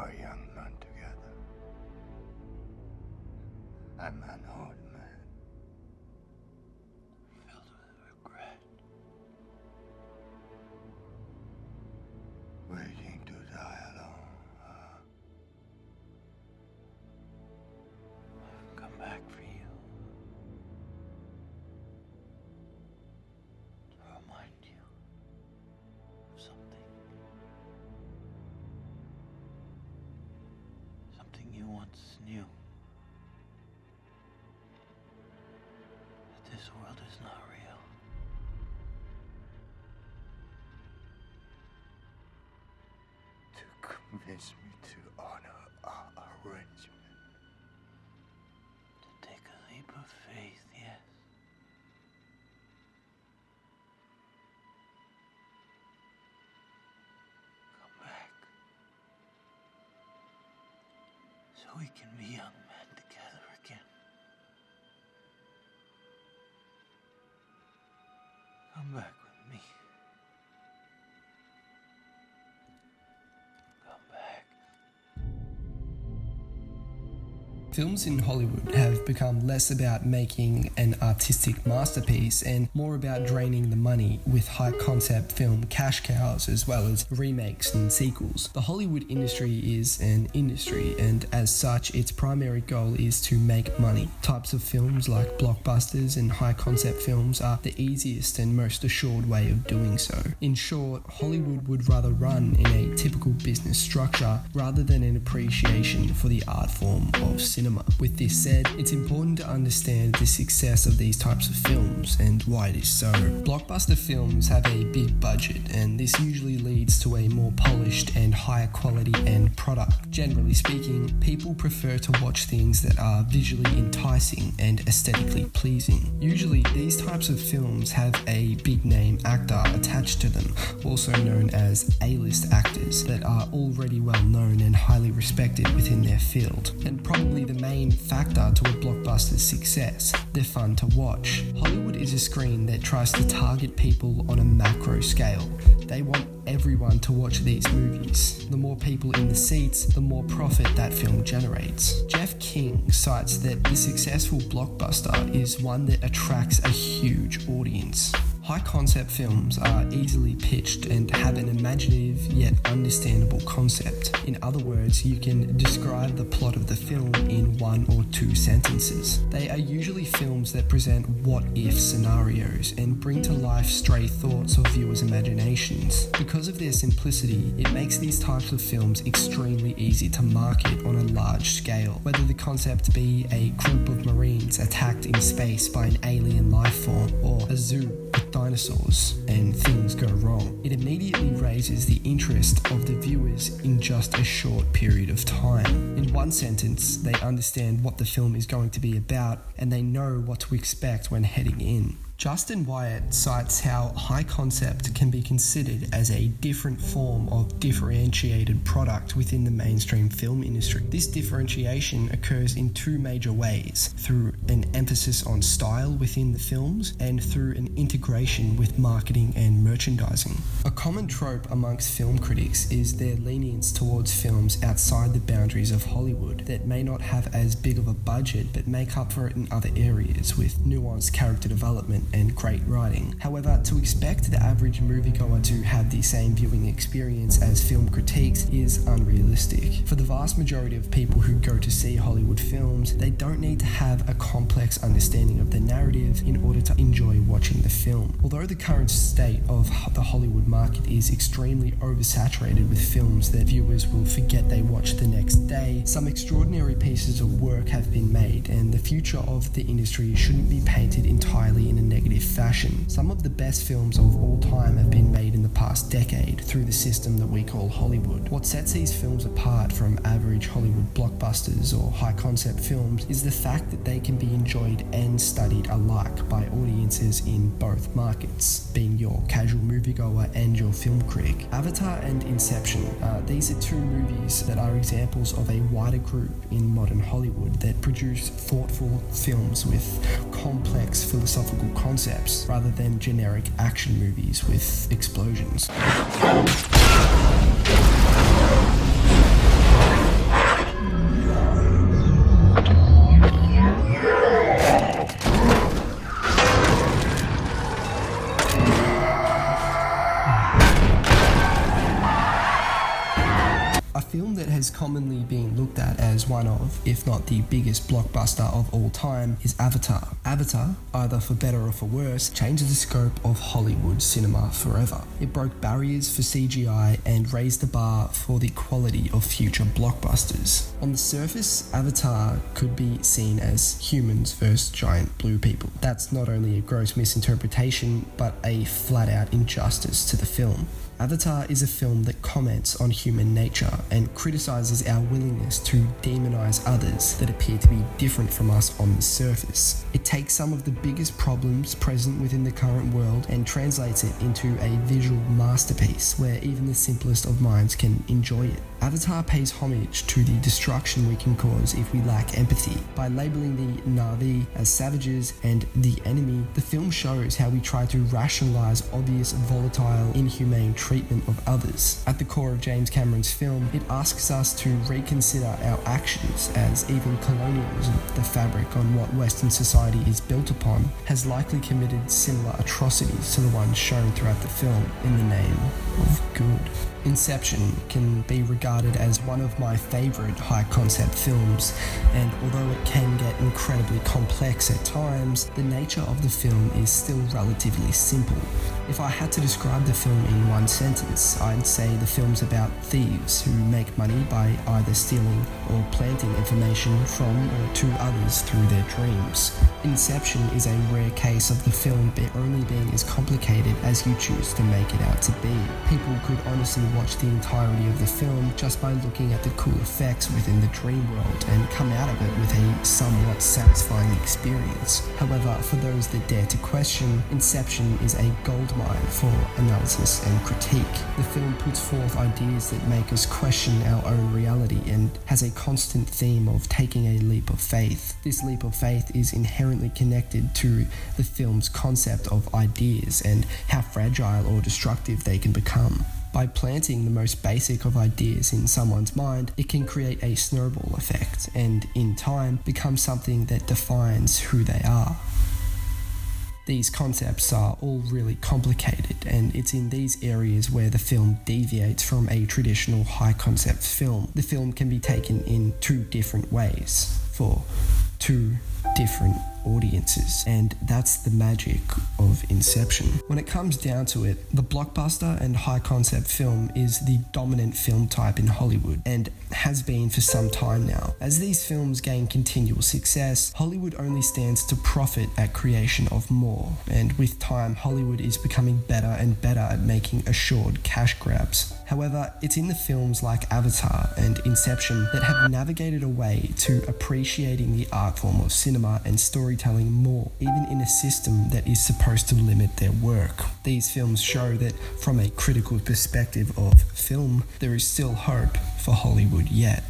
are young men together. I'm an old man, filled with regret, waiting to die alone. I've come back for you to remind you of something you once knew. That this world is not real. To convince me to honor our arrangement. To take a leap of faith, yes. Come back. So we can be young men together again. Come back with me. Come back. Films in Hollywood have become less about making an artistic masterpiece and more about draining the money with high-concept film cash cows as well as remakes and sequels. The Hollywood industry is an industry, and as such, its primary goal is to make money. Types of films like blockbusters and high-concept films are the easiest and most assured way of doing so. In short, Hollywood would rather run in a typical business structure rather than an appreciation for the art form of cinema. With this said, it's important to understand the success of these types of films and why it is so. Blockbuster films have a big budget, and this usually leads to a more polished and higher quality end product. Generally speaking, people prefer to watch things that are visually enticing and aesthetically pleasing. Usually, these types of films have a big name actor attached to them, also known as A-list actors, that are already well known and highly respected within their field. And probably the main factor to a blockbuster's success: they're fun to watch. Hollywood is a screen that tries to target people on a macro scale. They want everyone to watch these movies. The more people in the seats, the more profit that film generates. Jeff King cites that the successful blockbuster is one that attracts a huge audience. High-concept films are easily pitched and have an imaginative yet understandable concept. In other words, you can describe the plot of the film in 1 or 2 sentences. They are usually films that present what-if scenarios and bring to life stray thoughts of viewers' imaginations. Because of their simplicity, it makes these types of films extremely easy to market on a large scale. Whether the concept be a group of Marines attacked in space by an alien life form, or a zoo with dinosaurs and things go wrong, it immediately raises the interest of the viewers in just a short period of time. In one sentence, they understand what the film is going to be about and they know what to expect when heading in. Justin Wyatt cites how high concept can be considered as a different form of differentiated product within the mainstream film industry. This differentiation occurs in 2 major ways: through an emphasis on style within the films and through an integration with marketing and merchandising. A common trope amongst film critics is their lenience towards films outside the boundaries of Hollywood that may not have as big of a budget but make up for it in other areas with nuanced character development and great writing. However, to expect the average moviegoer to have the same viewing experience as film critiques is unrealistic. For the vast majority of people who go to see Hollywood films, they don't need to have a complex understanding of the narrative in order to enjoy watching the film. Although the current state of the Hollywood market is extremely oversaturated with films that viewers will forget they watched the next day, some extraordinary pieces of work have been made, and the future of the industry shouldn't be painted entirely in a negative fashion. Some of the best films of all time have been made in the past decade through the system that we call Hollywood. What sets these films apart from average Hollywood blockbusters or high concept films is the fact that they can be enjoyed and studied alike by audiences in both markets, being your casual moviegoer and your film critic. Avatar and Inception, these are 2 movies that are examples of a wider group in modern Hollywood that produce thoughtful films with complex philosophical concepts rather than generic action movies with explosions. A film that has commonly been looked at as one of, if not the biggest blockbuster of all time, is Avatar. Avatar, either for better or for worse, changed the scope of Hollywood cinema forever. It broke barriers for CGI and raised the bar for the quality of future blockbusters. On the surface, Avatar could be seen as humans versus giant blue people. That's not only a gross misinterpretation, but a flat-out injustice to the film. Avatar is a film that comments on human nature and criticizes our willingness to demonize others that appear to be different from us on the surface. It takes some of the biggest problems present within the current world and translates it into a visual masterpiece where even the simplest of minds can enjoy it. Avatar pays homage to the destruction we can cause if we lack empathy. By labeling the Na'vi as savages and the enemy, the film shows how we try to rationalize obvious, volatile, inhumane treatment of others. At the core of James Cameron's film, it asks us to reconsider our actions, as even colonialism, the fabric on what Western society is built upon, has likely committed similar atrocities to the ones shown throughout the film in the name of good. Inception can be regarded as one of my favourite high-concept films, and although it can get incredibly complex at times, the nature of the film is still relatively simple. If I had to describe the film in one sentence, I'd say the film's about thieves who make money by either stealing or planting information from or to others through their dreams. Inception is a rare case of the film only being as complicated as you choose to make it out to be. People could honestly watch the entirety of the film just by looking at the cool effects within the dream world and come out of it with a somewhat satisfying experience. However, for those that dare to question, Inception is a goldmine for analysis and critique. The film puts forth ideas that make us question our own reality and has a constant theme of taking a leap of faith. This leap of faith is inherently connected to the film's concept of ideas and how fragile or destructive they can become. By planting the most basic of ideas in someone's mind, it can create a snowball effect and, in time, become something that defines who they are. These concepts are all really complicated, and it's in these areas where the film deviates from a traditional high-concept film. The film can be taken in two different ways, for two different audiences, and that's the magic of Inception. When it comes down to it, the blockbuster and high concept film is the dominant film type in Hollywood and has been for some time now. As these films gain continual success, Hollywood only stands to profit at creation of more, and with time Hollywood is becoming better and better at making assured cash grabs. However, it's in the films like Avatar and Inception that have navigated a way to appreciating the art form of cinema and storytelling more, even in a system that is supposed to limit their work. These films show that from a critical perspective of film, there is still hope for Hollywood yet.